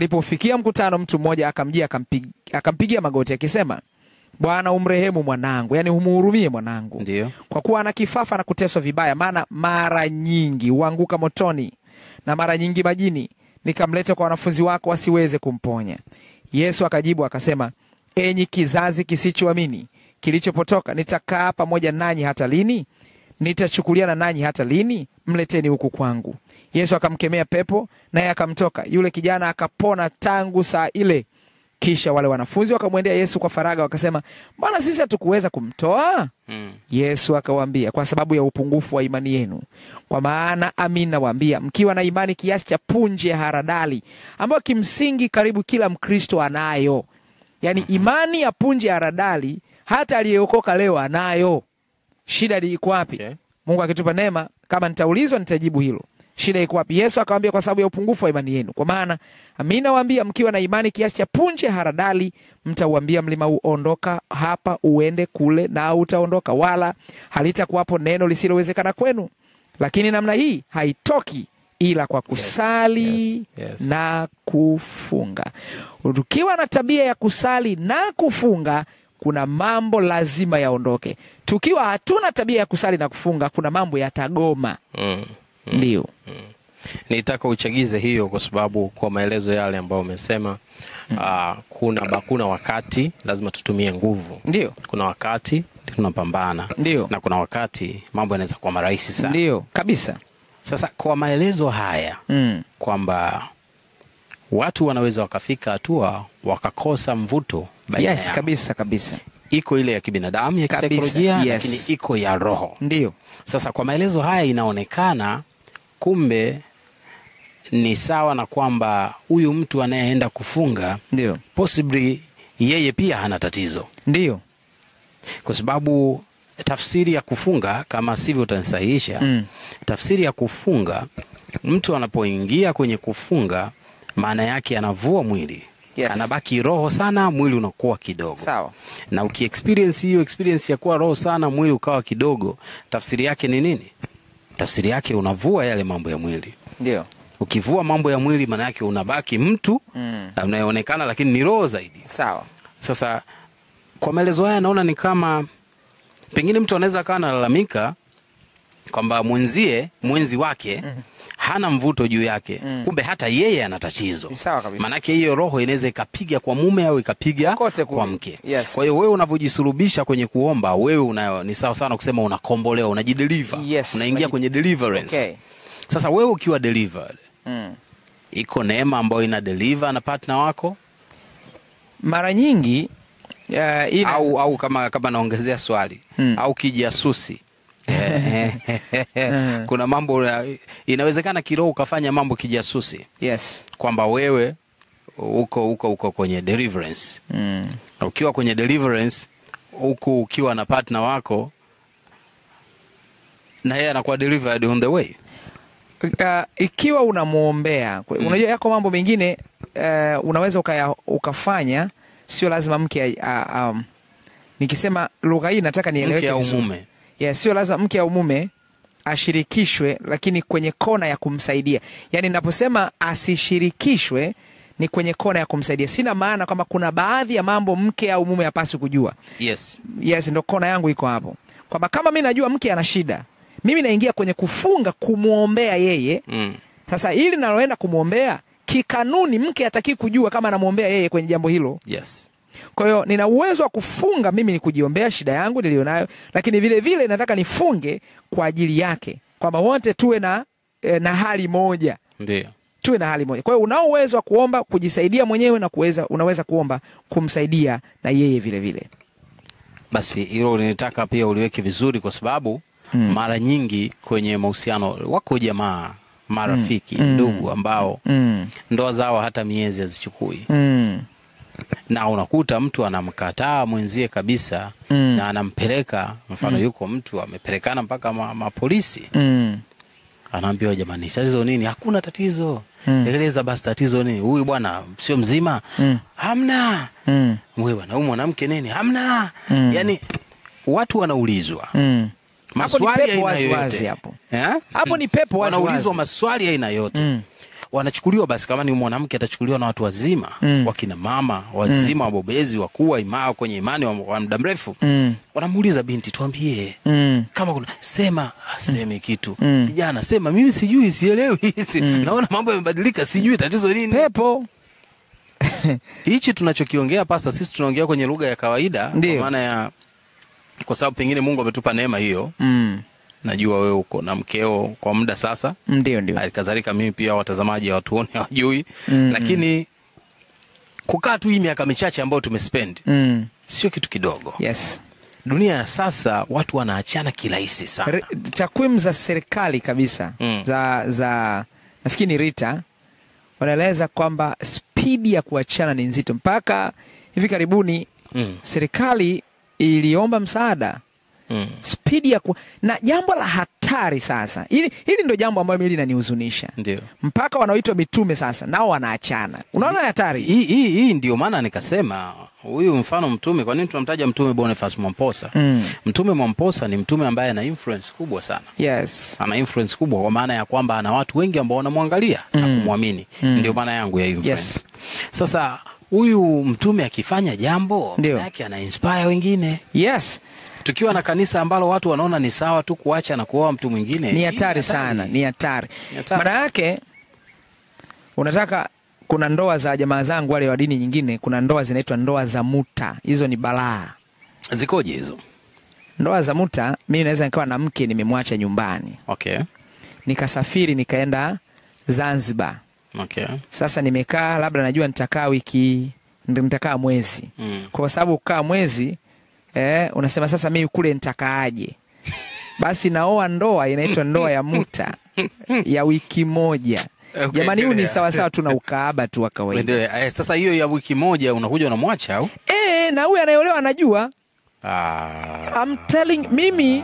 Walipofikia mkutano, mtu mmoja akamjia akampigia magoti akisema, Bwana, umrehemu mwanangu, yani umhurumie mwanangu. Ndiyo. Kwa kuwa ana kifafa na kuteswa vibaya, maana mara nyingi huanguka motoni na mara nyingi majini. Nikamleta kwa wanafunzi wako wasiweze kumponya. Yesu akajibu akasema, enyi kizazi kisichoamini kilichopotoka, nitakaa pamoja nanyi hata lini? Nitachukuliana nanyi hata lini? Mleteni huku kwangu. Yesu akamkemea pepo, naye akamtoka. Yule kijana akapona tangu saa ile. Kisha wale wanafunzi wakamwendea Yesu kwa faraga wakasema, mbona sisi hatukuweza kumtoa? Yesu akawaambia, kwa sababu ya upungufu wa imani yenu. Kwa maana amini nawaambia, mkiwa na imani kiasi cha punje ya haradali, ambayo kimsingi karibu kila Mkristo anayo. Yani imani ya punje ya haradali hata aliyeokoka leo anayo. Shida iko wapi? Okay. Mungu akitupa neema, kama nitaulizwa nitajibu hilo. Shida iko wapi? Yesu akamwambia, kwa sababu ya upungufu wa imani yenu. Kwa maana amini nawaambia, mkiwa na imani kiasi cha punje haradali, mtauambia mlima huu, ondoka hapa uende kule, na utaondoka, wala halitakuwapo neno lisilowezekana kwenu. Lakini namna hii haitoki ila kwa kusali na kufunga. Ukiwa na tabia ya kusali na kufunga, kuna mambo lazima yaondoke. Tukiwa hatuna tabia ya kusali na kufunga, kuna mambo yatagoma. Ndio. Nitaka uchagize hiyo kwa sababu kwa maelezo yale ambayo umesema, kuna wakati lazima tutumie nguvu. Ndio. Kuna wakati tunapambana. Ndio. Na kuna wakati mambo yanaweza kuwa marahisi sana. Ndio, kabisa. Sasa kwa maelezo haya kwamba watu wanaweza wakafika hatua wakakosa mvuto baina yao. Yes, kabisa. Iko ile ya kibinadamu ya kisaikolojia, lakini iko ya roho. Ndio. Sasa kwa maelezo haya inaonekana kumbe ni sawa na kwamba huyu mtu anayeenda kufunga, ndio, possibly yeye pia hana tatizo. Ndio. Kwa sababu tafsiri ya kufunga, kama sivyo utanisahihisha, tafsiri ya kufunga, mtu anapoingia kwenye kufunga, maana yake anavua mwili. Anabaki roho sana, mwili unakuwa kidogo. Sawa. Na ukiexperience hiyo experience ya kuwa roho sana, mwili ukawa kidogo, tafsiri yake ni nini? Tafsiri yake unavua yale mambo ya mwili. Ndio. Ukivua mambo ya mwili, maana yake unabaki mtu anayeonekana lakini ni roho zaidi. Sawa. Sasa kwa maelezo haya naona ni kama pengine mtu anaweza kana analalamika kwamba mwenzi wake hana mvuto juu yake. Kumbe hata yeye ana tatizo. Sawa kabisa. Maana yake hiyo roho inaweza ikapiga kwa mume au ikapiga kwa mke. Kwa hiyo wewe unapojisurubisha kwenye kuomba, wewe ni sawa sana kusema unakombolewa, unajideliver. Unaingia kwenye deliverance. Okay. Sasa wewe ukiwa delivered, iko neema ambayo ina deliver na partner wako? Mara nyingi au kama naongezea swali, au kijasusi. Kuna mambo inawezekana kiroho ukafanya mambo kijasusi. Kwamba wewe uko kwenye deliverance. Na ukiwa kwenye deliverance, ukiwa na partner wako, na yeye anakuwa delivered on the way. Ikiwa unamuombea, unajua yako mambo mengine unaweza ukafanya, sio lazima mke nikisema lugha hii nataka nieleweke vizuri. Sio lazima mke au mume ashirikishwe, lakini kwenye kona ya kumsaidia. Yani ninaposema asishirikishwe ni kwenye kona ya kumsaidia. Sina maana kwamba kuna baadhi ya mambo mke au mume hapaswi kujua. Ndio kona yangu iko hapo. Kwamba kama mimi najua mke ana shida, mimi naingia kwenye kufunga kumuombea yeye. Sasa ili naloenda kumuombea, kikanuni mke hataki kujua kama anamuombea yeye kwenye jambo hilo. Kwa hiyo nina uwezo wa kufunga mimi ni kujiombea shida yangu nilionayo, lakini vile vile nataka nifunge kwa ajili yake, kwamba wote tuwe na hali moja. Ndio. Tuwe na hali moja. Kwa hiyo unao uwezo wa kuomba kujisaidia mwenyewe, na unaweza kuomba kumsaidia na yeye vile vile. Basi hilo nitaka pia uliweke vizuri, kwa sababu mara nyingi kwenye mahusiano wako jamaa, marafiki, ndugu ambao ndoa zao hata miezi hazichukui. Na unakuta mtu anamkataa mwenzie kabisa, na anampeleka, mfano yuko mtu amepelekana mpaka mapolisi. Anaambiwa, jamani, tatizo nini? Hakuna tatizo. Eleza basi tatizo nini? Huyu bwana sio mzima? Hamna. Wewe bwana, huyu mwanamke nini? Hamna. Yani watu wanaulizwa maswali ya aina yote hapo. Hapo ni pepo wazi. Wanaulizwa maswali ya aina yote. wanachukuliwa, basi kama ni mwanamke atachukuliwa na watu wazima, wakina mama wazima, wabobezi, wakuu imara kwenye imani wa muda mrefu. Wanamuuliza binti, tuambie kama kuna sema, aseme kitu. Kijana sema, mimi sijui, sielewi. Naona mambo yamebadilika, sijui tatizo nini. Pepo. Hichi tunachokiongea pasta, sisi tunaongea kwenye lugha ya kawaida, kwa maana ya, kwa sababu pengine Mungu ametupa neema hiyo. Najua wewe uko na mkeo kwa muda sasa. Ndio. Alikadhalika mimi pia, watazamaji hawatuoni, hawajui. Lakini kukaa tu hii miaka michache ambayo tumespend, sio kitu kidogo. Yes. Dunia ya sasa watu wanaachana kirahisi sana. Takwimu za serikali kabisa za nafikiri ni Rita wanaeleza kwamba spidi ya kuachana ni nzito. Mpaka hivi karibuni serikali iliomba msaada. Spidi ya na jambo la hatari sasa. Hili ndio jambo ambalo mimi linanihuzunisha. Ndio. Mpaka wanaoitwa mitume sasa nao wanaachana. Unaona hatari? Hii ndio maana nikasema huyu mfano mtume, kwa nini tunamtaja mtume Boniface Mwamposa? Mtume Mwamposa ni mtume ambaye ana influence kubwa sana. Yes. Ana influence kubwa kwa maana ya kwamba ana watu wengi ambao wanamwangalia na kumwamini. Ndio maana yangu ya influence. Yes. Sasa huyu mtume akifanya jambo, yake ana inspire wengine. Yes. Tukiwa na kanisa ambalo watu wanaona ni sawa tu kuacha na kuoa mtu mwingine, ni hatari sana, ni hatari. Maana yake unataka, kuna ndoa za jamaa zangu wale wa dini nyingine, kuna ndoa zinaitwa ndoa za muta. Hizo ni balaa. Zikoje hizo? Ndoa za muta, mimi naweza nikawa na mke nimemwacha nyumbani. Okay. Nikasafiri nikaenda Zanzibar. Okay. Sasa nimekaa, labda najua nitakaa mwezi. Kwa sababu kukaa mwezi unasema sasa mimi kule nitakaaje? Basi naoa ndoa inaitwa ndoa ya muta ya wiki moja. Okay, jamani, huu ni sawa sawa tu na ukaaba tu wa kawaida. Sasa hiyo ya wiki moja unakuja unamwacha au? Na huyu anayeolewa anajua. I'm telling mimi.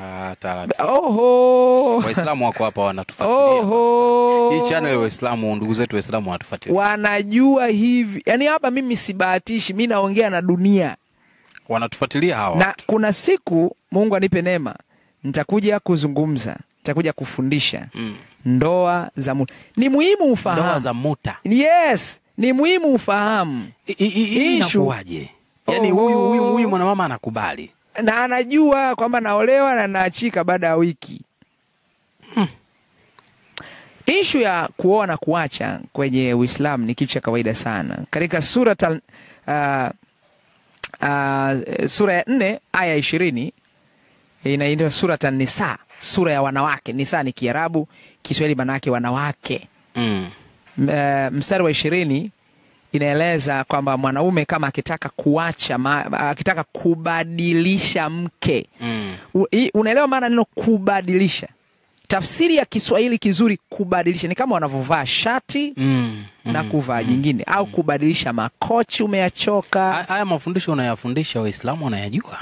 Waislamu wako hapa wanatufuatilia. Hii channel ya Waislamu, ndugu zetu Waislamu wanatufuatilia. Wanajua hivi. Yaani hapa mimi sibahatishi, mimi naongea na dunia. Wanatufuatilia hawa. Na kuna siku Mungu anipe neema, nitakuja kuzungumza, nitakuja kufundisha ndoa za muta. Ni muhimu ufahamu. Ndoa za muta. Yes, ni muhimu ufahamu. Inakuaje? Yaani huyu mwanamama anakubali na anajua kwamba naolewa na naachika baada ya wiki. Issue ya kuoa na kuacha kwenye Uislamu ni kitu cha kawaida sana. Katika sura ya 4 aya 20 inaitwa sura An-Nisa, sura ya wanawake. Nisa ni Kiarabu, Kiswahili maana yake wanawake. Mstari wa 20 inaeleza kwamba mwanaume kama akitaka kuacha, akitaka kubadilisha mke. Unaelewa maana neno kubadilisha? Tafsiri ya Kiswahili kizuri, kubadilisha ni kama wanavovaa shati na kuvaa jingine, au kubadilisha makochi umeyachoka. Haya mafundisho unayafundisha Waislamu wanayajua?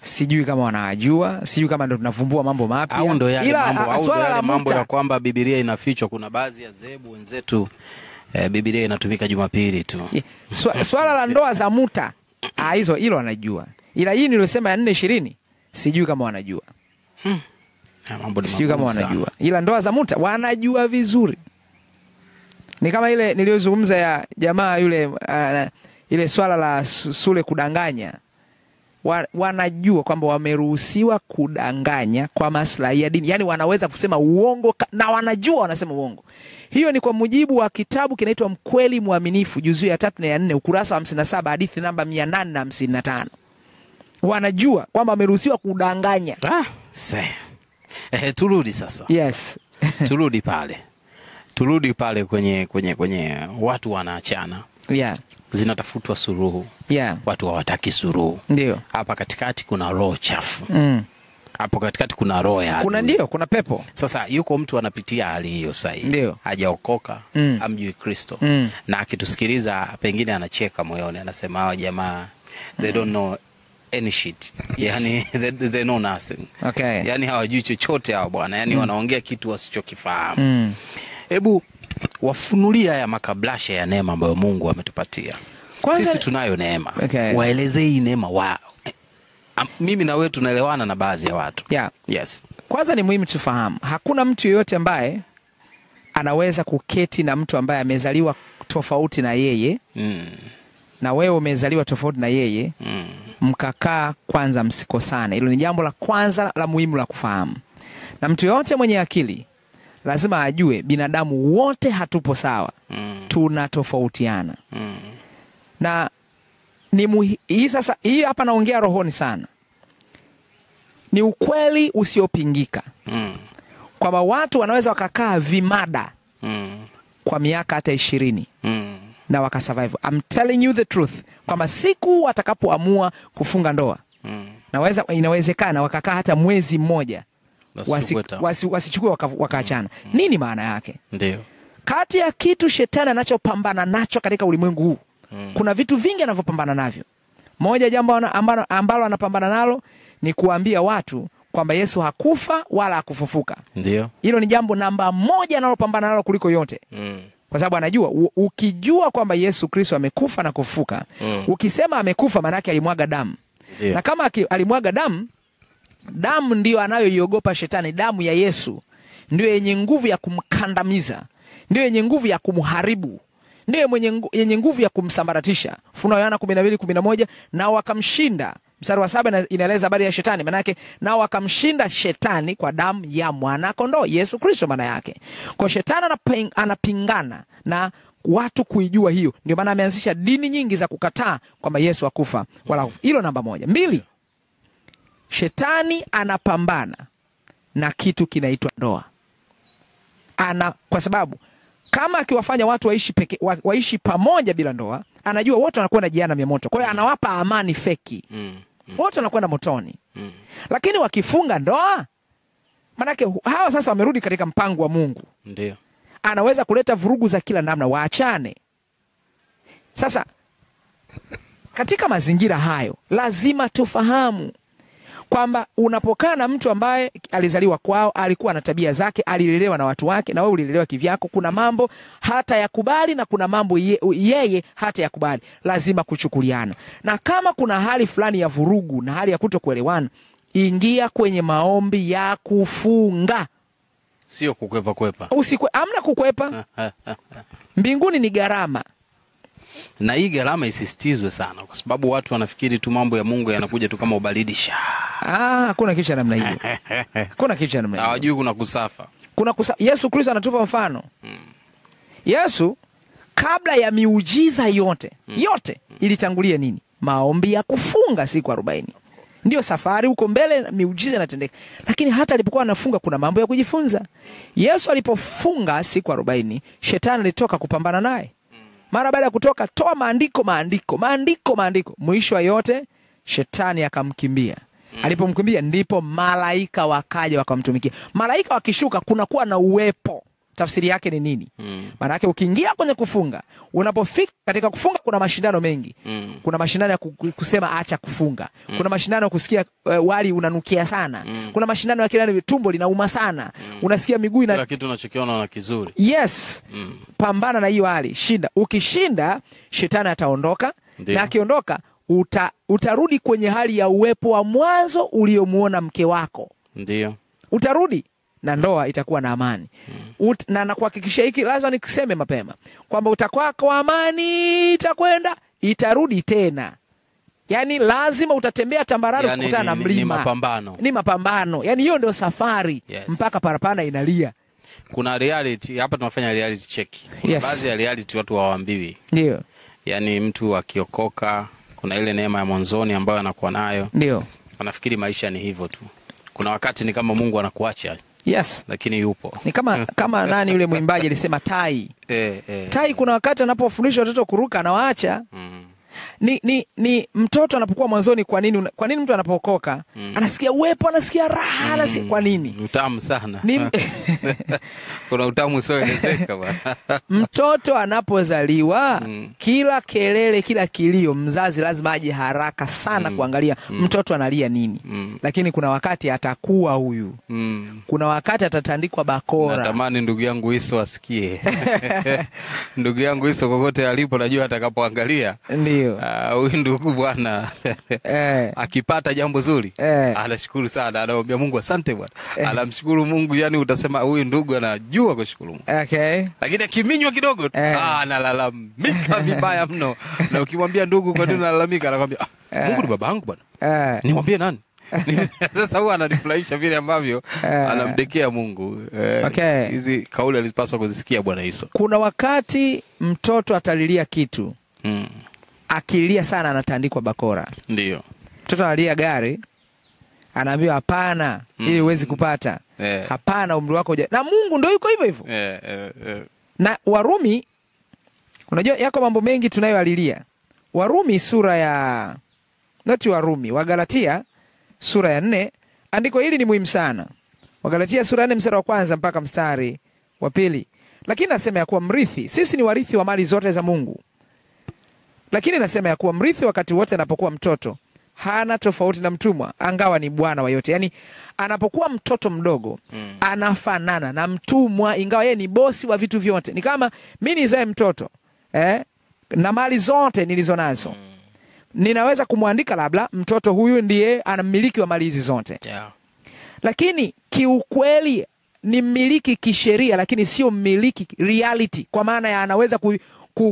Sijui kama wanajua, sijui kama ndo tunavumbua mambo mapya. Au ndo yale mambo ya kwamba Biblia inafichwa. Kuna baadhi ya zebu wenzetu Biblia inatumika Jumapili tu. Swala la ndoa za muta, hilo wanajua. Ila hii niliyosema ya 4:20 sijui kama wanajua. Sijui kama wanajua. Ila ndoa za muta wanajua vizuri. Ni kama ile niliyozungumza ya jamaa yule, ile swala la Sule kudanganya. Wanajua kwamba wameruhusiwa kudanganya kwa maslahi ya dini. Yaani wanaweza kusema uongo na wanajua wanasema uongo. Hiyo ni kwa mujibu wa kitabu kinaitwa Mkweli Mwaminifu, juzuu ya 3 na ya 4, ukurasa wa 57, hadithi namba 855. Wanajua kwamba wameruhusiwa kudanganya. Turudi sasa. Yes. Turudi pale kwenye watu wanaachana. Yeah. Zinatafutwa suruhu. Yeah. Watu hawataki suruhu. Ndio. Hapa katikati kuna roho chafu. Hapo katikati kuna roho ya adui. Kuna pepo. Sasa yuko mtu anapitia hali hiyo sahihi. Ndio. Hajaokoka, amjui Kristo. Na akitusikiliza pengine anacheka moyoni, anasema hao jamaa they don't know any shit. Yes. Yani they know nothing. Okay. Yani hawajui chochote hao bwana. Yani wanaongea kitu wasichokifahamu. Hebu wafunulia ya makablasha ya neema ambayo Mungu ametupatia. Sisi tunayo neema. Okay. Waelezee hii neema mimi na wewe tunaelewana na baadhi ya watu. Yeah. Yes. Kwanza ni muhimu tufahamu, hakuna mtu yeyote ambaye anaweza kuketi na mtu ambaye amezaliwa tofauti na yeye, na wewe umezaliwa tofauti na yeye, mkakaa kwanza msikosane. Hilo ni jambo la kwanza la muhimu la kufahamu. Na mtu yote mwenye akili lazima ajue binadamu wote hatupo sawa. Tunatofautiana. Na hii hapa naongea rohoni sana. Ni ukweli usiopingika. Kwamba watu wanaweza wakakaa vimada kwa miaka hata 20 na wakasurvive. I'm telling you the truth. Kwamba siku watakapoamua kufunga ndoa, inawezekana wakakaa hata mwezi mmoja wasichukue wakaachana. Nini maana yake? Ndio. Kati ya kitu shetani anachopambana nacho katika ulimwengu huu, kuna vitu vingi anavyopambana navyo. Moja jambo ambalo anapambana nalo ni kuambia watu kwamba Yesu hakufa wala hakufufuka. Ndio. Hilo ni jambo namba 1 analopambana nalo kuliko yote. Kwa sababu anajua ukijua kwamba Yesu Kristo amekufa na kufufuka, ukisema amekufa maana yake alimwaga damu. Ndio. Na kama alimwaga damu ndio anayoiogopa shetani. Damu ya Yesu ndio yenye nguvu ya kumkandamiza, ndio yenye nguvu ya kumharibu, ndio yenye nguvu ya kumsambaratisha. Ufunuo Yohana 12:11, nao wakamshinda. Mstari wa 7 inaeleza habari ya shetani. Maana yake nao wakamshinda shetani kwa damu ya mwana kondoo Yesu Kristo. Maana yake kwa shetani anapingana na watu kuijua hiyo. Ndio maana ameanzisha dini nyingi za kukataa kwamba Yesu hakufa wala hakufa. Hilo namba 1. 2, shetani anapambana na kitu kinaitwa ndoa. Kwa sababu kama akiwafanya watu waishi pamoja bila ndoa, anajua wote wanakwenda jehanamu ya moto. Kwa hiyo anawapa amani feki. Wote wanakwenda motoni. Lakini wakifunga ndoa, manake hawa sasa wamerudi katika mpango wa Mungu. Ndio. Anaweza kuleta vurugu za kila namna, waachane. Sasa katika mazingira hayo lazima tufahamu kwamba unapokaa na mtu ambaye alizaliwa kwao, alikuwa na tabia zake, alilelewa na watu wake, na wewe ulilelewa kivyako, kuna mambo hata yakubali na kuna mambo yeye hata yakubali. Lazima kuchukuliana. Na kama kuna hali fulani ya vurugu na hali ya kutokuelewana, ingia kwenye maombi ya kufunga. Sio kukwepa. Amna kukwepa. Mbinguni ni gharama. Na hii gharama isisitizwe sana, kwa sababu watu wanafikiri tu mambo ya Mungu yanakuja tu kama ubaridi. Hakuna kitu cha namna hiyo. Kuna kitu cha namna hiyo. Hawajui kuna kusafa. Yesu Kristo anatupa mfano. Yesu kabla ya miujiza yote ilitangulia nini? Maombi ya kufunga siku 40. Ndio safari huko mbele miujiza inatendeka. Lakini hata alipokuwa anafunga kuna mambo ya kujifunza. Yesu alipofunga siku 40, shetani alitoka kupambana naye. Mara baada ya kutoka, toa maandiko. Mwisho wa yote shetani akamkimbia. Alipomkimbia ndipo malaika wakaja wakamtumikia. Malaika wakishuka kunakuwa na uwepo. Tafsiri yake ni nini? Maana yake ukiingia kwenye kufunga, unapofika katika kufunga kuna mashindano mengi. Kuna mashindano ya kusema acha kufunga. Kuna mashindano ya kusikia wali unanukia sana. Kuna mashindano ya kila tumbo linauma sana. Unasikia miguu kila kitu unachokiona na kizuri. Yes. Pambana na hiyo hali. Shinda. Ukishinda, shetani ataondoka. Na akiondoka, utarudi kwenye hali ya uwepo wa mwanzo uliomuona mke wako. Ndio. Utarudi na ndoa itakuwa na amani. Na nakuhakikishia hiki, lazima nikuseme mapema kwamba utakuwa kwa amani, itakwenda, itarudi tena. Yaani lazima utatembea tambarare kukutana na mlima. Ni mapambano. Yaani hiyo ndio safari. Mpaka parapanda inalia. Kuna reality, hapa tunafanya reality check. Baadhi ya reality watu hawaambiwi. Ndio. Yaani mtu akiokoka, kuna ile neema ya mwanzoni ambayo anakuwa nayo. Ndio. Anafikiri maisha ni hivyo tu. Kuna wakati ni kama Mungu anakuacha. Yes. Lakini yupo. Ni kama nani yule mwimbaji alisema tai. Tai kuna wakati anapofundisha watoto kuruka anawaacha. Ni mtoto anapokuwa mwanzoni. Kwa nini mtu anapookoka anasikia uwepo, anasikia raha, anasikia kwa nini? Utamu sana. Kuna utamu usioelezeka bwana. Mtoto anapozaliwa, kila kelele, kila kilio, mzazi lazima aje haraka sana kuangalia mtoto analia nini. Lakini kuna wakati atakuwa huyu. Kuna wakati atatandikwa bakora. Natamani ndugu yangu Iso asikie. Ndugu yangu Iso kokote alipo, najua atakapoangalia. Ndio. Ndio. Huyu ndugu bwana akipata jambo zuri anashukuru sana, anaomba Mungu asante bwana. Anamshukuru Mungu, yani utasema huyu ndugu anajua kushukuru Mungu. Lakini akiminywa kidogo analalamika vibaya mno. Na ukimwambia ndugu kwa nini unalalamika, anakuambia Mungu ni baba yangu bwana. Nimwambie nani? Sasa huwa ananifurahisha vile ambavyo anamdekea Mungu. Hizi kauli alizipaswa kuzisikia Bwana Yesu. Kuna wakati mtoto atalilia kitu. Akilia sana anatandikwa bakora. Ndio. Mtoto analia gari, anaambiwa hapana, ili uwezi kupata. Hapana, umri wako na Mungu ndio yuko hivyo hivyo. Na Warumi, unajua yako mambo mengi tunayoalilia. Warumi sura ya Wagalatia sura ya 4, andiko hili ni muhimu sana. Wagalatia sura ya 4 mstari wa 1 mpaka mstari wa 2. Lakini nasema ya kuwa mrithi, sisi ni warithi wa mali zote za Mungu. Lakini nasema ya kuwa mrithi wakati wote anapokuwa mtoto hana tofauti na mtumwa, angawa ni bwana wa yote. Yani anapokuwa mtoto mdogo anafanana na mtumwa, ingawa yeye ni bosi wa vitu vyote. Ni kama mimi nizae mtoto na mali zote nilizo nazo, ninaweza kumwandika labda mtoto huyu ndiye anamiliki wa mali hizi zote. Lakini kiukweli ni mmiliki kisheria, lakini sio mmiliki reality, kwa maana ya anaweza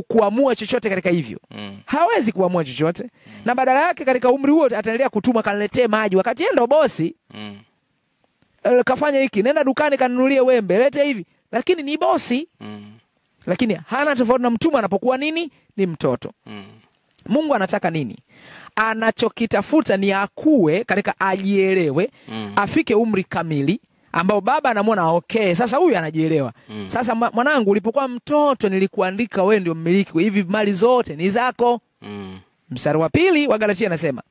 kuamua chochote katika hivyo. Hawezi kuamua chochote. Na badala yake katika umri huo ataendelea kutuma, kaniletee maji, wakati yeye ndo bosi. Kafanya hiki, nenda dukani kanunulie wembe, lete hivi. Lakini ni bosi. Lakini hana tofauti na mtumwa anapokuwa nini? Ni mtoto. Mungu anataka nini? Anachokitafuta ni akue katika ajielewe, afike umri kamili ambao baba anamwona sasa huyu anajielewa. Sasa mwanangu, ulipokuwa mtoto nilikuandika wewe ndio mmiliki, hivi mali zote ni zako. Mstari wa 2 wa Galatia anasema,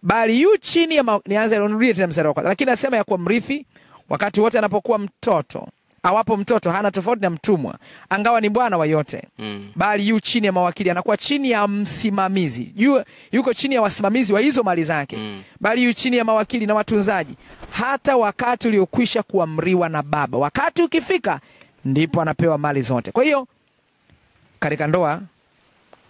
bali yu chini ya nianze nirudie tena mstari wa 1. Lakini anasema ya kuwa mrithi wakati wote anapokuwa mtoto, awapo mtoto hana tofauti na mtumwa, angawa ni bwana wa yote. Bali yu chini ya mawakili, anakuwa chini ya msimamizi. Yuko chini ya wasimamizi wa hizo mali zake. Bali yu chini ya mawakili na watunzaji, hata wakati uliokwisha kuamriwa na baba. Wakati ukifika ndipo anapewa mali zote. Kwa hiyo katika ndoa,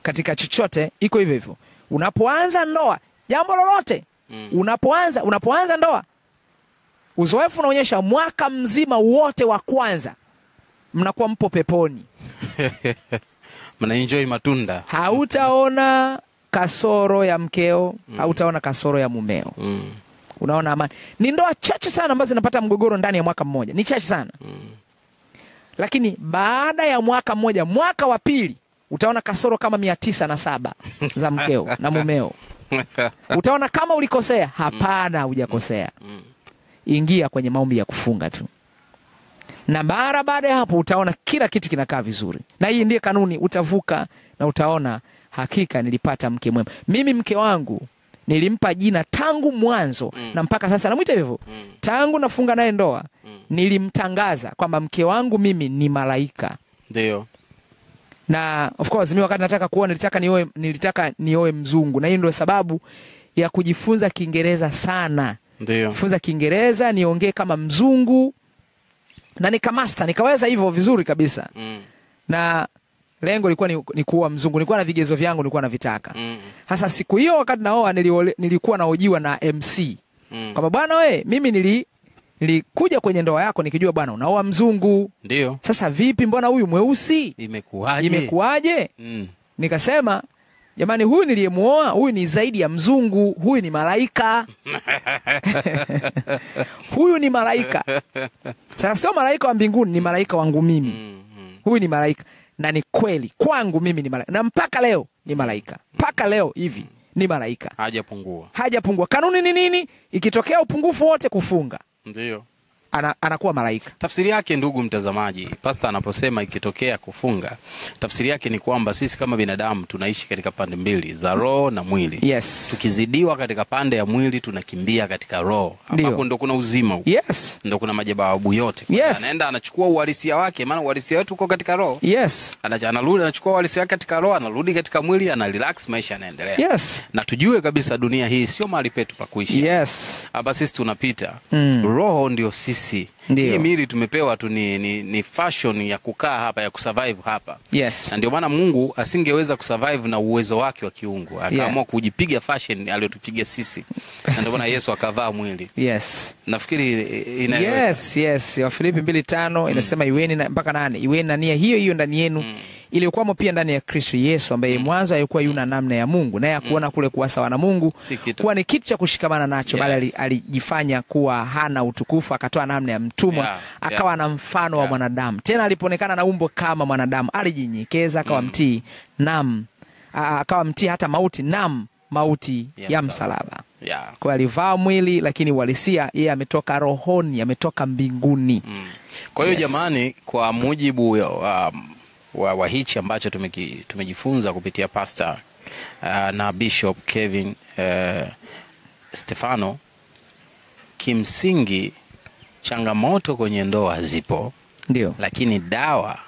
katika chochote iko hivyo hivyo. Unapoanza ndoa, jambo lolote, unapoanza ndoa, uzoefu unaonyesha mwaka mzima wote wa kwanza mnakuwa mpo peponi. Mna enjoy matunda. Hautaona kasoro ya mkeo, hautaona kasoro ya mumeo. Unaona amani. Ni ndoa chache sana ambazo zinapata mgogoro ndani ya mwaka mmoja. Ni chache sana. Lakini baada ya mwaka mmoja, mwaka wa pili, utaona kasoro kama 907 za mkeo na mumeo. Utaona kama ulikosea, hapana, hujakosea. Ingia kwenye maombi ya kufunga tu. Na baada ya hapo utaona kila kitu kinakaa vizuri. Na hii ndiye kanuni, utavuka na utaona hakika nilipata mke mwema. Mimi mke wangu nilimpa jina tangu mwanzo na mpaka sasa namuita hivyo. Tangu nafunga naye ndoa nilimtangaza kwamba mke wangu mimi ni malaika. Ndio. Na of course mimi wakati nataka kuoa nilitaka nioe mzungu, na hiyo ndio sababu ya kujifunza Kiingereza sana. Ndio. Kujifunza Kiingereza niongee kama mzungu, na nikamaster, nikaweza hivyo vizuri kabisa. Na lengo lilikuwa ni kuoa mzungu. Nilikuwa na vigezo vyangu nilikuwa navitaka. Hasa siku hiyo wakati naoa nilikuwa naojiwa na MC. Kwamba bwana mimi nilikuja kwenye ndoa yako nikijua bwana unaoa mzungu. Ndio. Sasa vipi, mbona huyu mweusi? Imekuaje? Nikasema jamani, huyu niliyemuoa, huyu ni zaidi ya mzungu, huyu ni malaika. Huyu ni malaika. Sasa sio malaika wa mbinguni, ni malaika wangu mimi. Huyu ni malaika. Na ni kweli kwangu mimi ni malaika. Na mpaka leo ni malaika. Mpaka leo hivi ni malaika. Hajapungua. Kanuni ni nini? Ikitokea upungufu wote kufunga. Ndio. Anakuwa malaika. Tafsiri yake, ndugu mtazamaji, pastor anaposema ikitokea kufunga, tafsiri yake ni kwamba sisi kama binadamu tunaishi katika pande mbili za roho na mwili. Yes. Tukizidiwa katika pande ya mwili tunakimbia katika roho, ambapo ndo kuna uzima huko. Yes. Ndo kuna majawabu yote. Yes. Anaenda anachukua uhalisia wake, maana uhalisia wetu uko katika roho. Yes. Anarudi anachukua uhalisia wake katika roho, anarudi katika mwili, ana relax, maisha yanaendelea. Yes. Na tujue kabisa dunia hii sio mahali petu pa kuishi. Yes. Hapa sisi tunapita. Roho ndio sisi sisi. Ndiyo. Hii miili tumepewa tu ni fashion ya kukaa hapa, ya kusurvive hapa. Yes. Na ndio maana Mungu asingeweza kusurvive na uwezo wake wa kiungu. Akaamua kujipiga fashion aliyotupiga sisi. Na ndio maana Yesu akavaa mwili. Yes. Nafikiri Yes. Wafilipi 2:5 inasema iweni mpaka 8. Iweni na nia hiyo hiyo ndani yenu. Iliyokuwamo pia ndani ya Kristo Yesu, ambaye mwanzo alikuwa yuna namna ya Mungu, naye hakuona kule kuwa sawa na Mungu kuwa ni kitu cha kushikamana nacho, bali alijifanya kuwa hana utukufu, akatoa namna ya mtumwa, akawa na mfano wa mwanadamu. Tena alipoonekana na umbo kama mwanadamu, alijinyenyekeza akawa mtii, akawa mtii hata mauti, mauti ya msalaba. Kwa alivaa mwili, lakini uhalisia yeye ametoka rohoni, ametoka mbinguni. Kwa hiyo jamani, kwa mujibu wa hichi ambacho tumejifunza kupitia Pastor na Bishop Kevin Stefano, kimsingi changamoto kwenye ndoa zipo, ndio, lakini dawa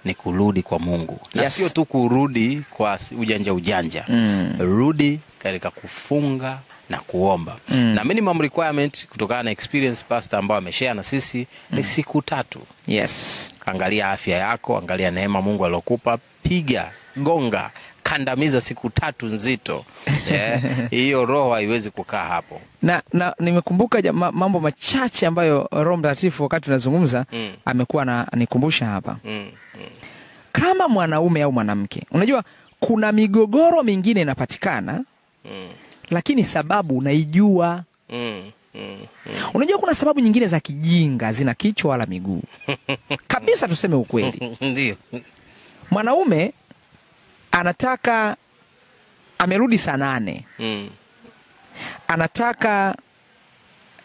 ni kurudi kwa Mungu. Na sio tu kurudi kwa ujanja. Rudi katika kufunga na kuomba. Na minimum requirement kutokana na experience Pastor ambao ameshare na sisi ni siku 3. Yes. Angalia afya yako, angalia neema Mungu alokupa, piga, gonga, kandamiza siku 3 nzito. Hiyo roho haiwezi kukaa hapo. Na nimekumbuka mambo machache ambayo Roho Mtakatifu wakati tunazungumza amekuwa ananikumbusha hapa. Kama mwanaume au mwanamke, unajua kuna migogoro mingine inapatikana lakini sababu unaijua. Unajua kuna sababu nyingine za kijinga, zina kichwa wala miguu. Kabisa, tuseme ukweli. Ndio. Mwanaume anataka amerudi saa 8. Anataka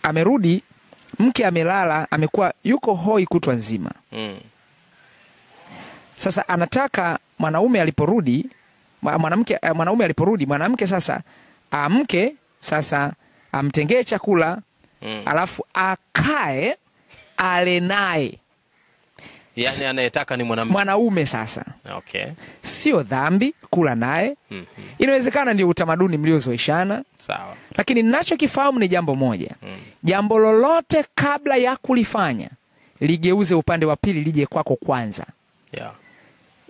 amerudi, mke amelala, amekuwa yuko hoi kutwa nzima. Sasa anataka mwanaume aliporudi, mwanamke sasa amke, sasa amtengee chakula, alafu akae ale naye. Yaani anayetaka ni mwanaume sasa. Okay. Sio dhambi kula naye. Inawezekana ndio utamaduni mliozoeshana. Sawa. Lakini ninachokifahamu ni jambo moja. Jambo lolote kabla ya kulifanya, ligeuze upande wa pili, lije kwako kwanza.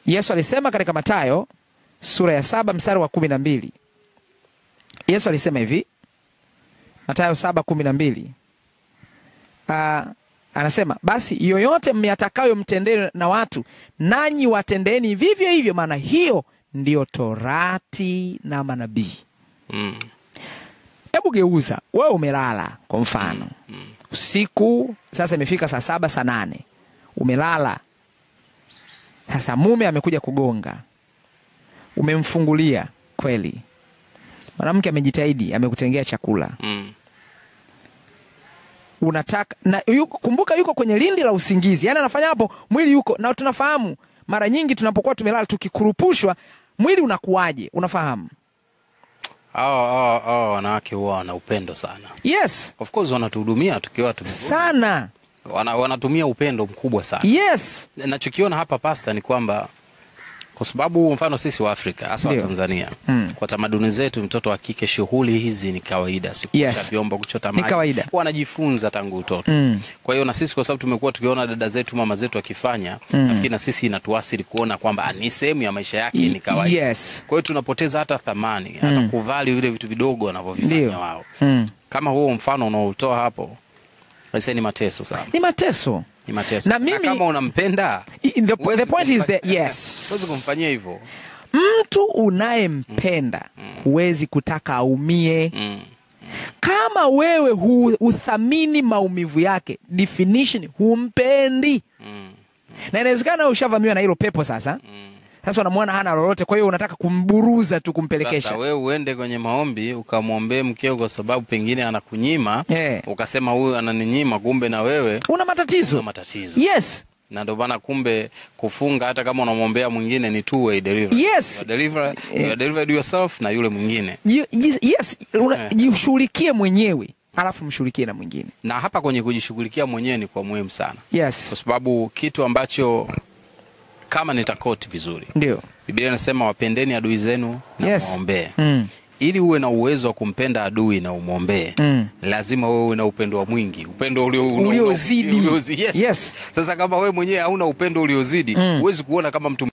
Yesu alisema katika Mathayo sura ya 7 mstari wa 12. Yesu alisema hivi, Mathayo 7:12. Anasema, basi yoyote myatakayo mtendee na watu, nanyi watendeni vivyo hivyo, maana hiyo ndio Torati na manabii. Hebu geuza, wewe umelala kwa mfano. Usiku sasa imefika saa 7 saa 8. Umelala. Sasa mume amekuja kugonga. Umemfungulia kweli. Mwanamke amejitahidi, amekutengea chakula. Unataka na kumbuka yuko kwenye lindi la usingizi. Yaani anafanya hapo, mwili yuko, na tunafahamu mara nyingi tunapokuwa tumelala tukikurupushwa, mwili unakuaje? Unafahamu? Wanawake huwa wana upendo sana. Yes. Of course wanatuhudumia tukiwa sana. Wanatumia upendo mkubwa sana. Yes. Nachokiona hapa Pastor ni kwamba kwa sababu mfano sisi wa Afrika, hasa wa Tanzania, kwa tamaduni zetu mtoto wa kike shughuli hizi ni kawaida. Kuosha vyombo, kuchota maji, wanajifunza tangu utoto. Kwa hiyo na sisi kwa sababu tumekuwa tukiona dada zetu, mama zetu wakifanya, nafikiri na sisi inatuasili kuona kwamba ni sehemu ya maisha yake, ni kawaida. Kwa hiyo tunapoteza hata thamani, hata kuvali vile vitu vidogo wanavyovifanya wao. Kama huo mfano unaotoa hapo, basi ni mateso sana. Ni mateso. Na kama unampenda, the point is that yes, huwezi kumfanyia hivyo. Mtu unayempenda huwezi kutaka aumie. Kama wewe huthamini maumivu yake, definition humpendi. Na inawezekana ushavamiwa na hilo pepo sasa. Sasa unamwona hana lolote, kwa hiyo unataka kumburuza tu, kumpelekesha. Sasa wewe uende kwenye maombi ukamwombee mkeo kwa sababu pengine anakunyima, ukasema huyu ananinyima, kumbe na wewe una matatizo. Yes. Na ndio bana, kumbe kufunga hata kama unamwombea mwingine ni two way delivery. Yes. You deliver yourself na yule mwingine. Yes, jishughulikie mwenyewe, alafu mshughulikie na mwingine. Na hapa kwenye kujishughulikia mwenyewe ni kwa muhimu sana. Yes. Kwa sababu kitu ambacho kama nitakoti vizuri, ndio Biblia inasema wapendeni adui zenu na muombee. ili uwe na uwezo wa kumpenda adui na umwombee, lazima wewe uwe na upendo wa mwingi, upendo uliozidi. Yes. Yes. Sasa kama wewe mwenyewe hauna upendo uliozidi, huwezi kuona kama mtu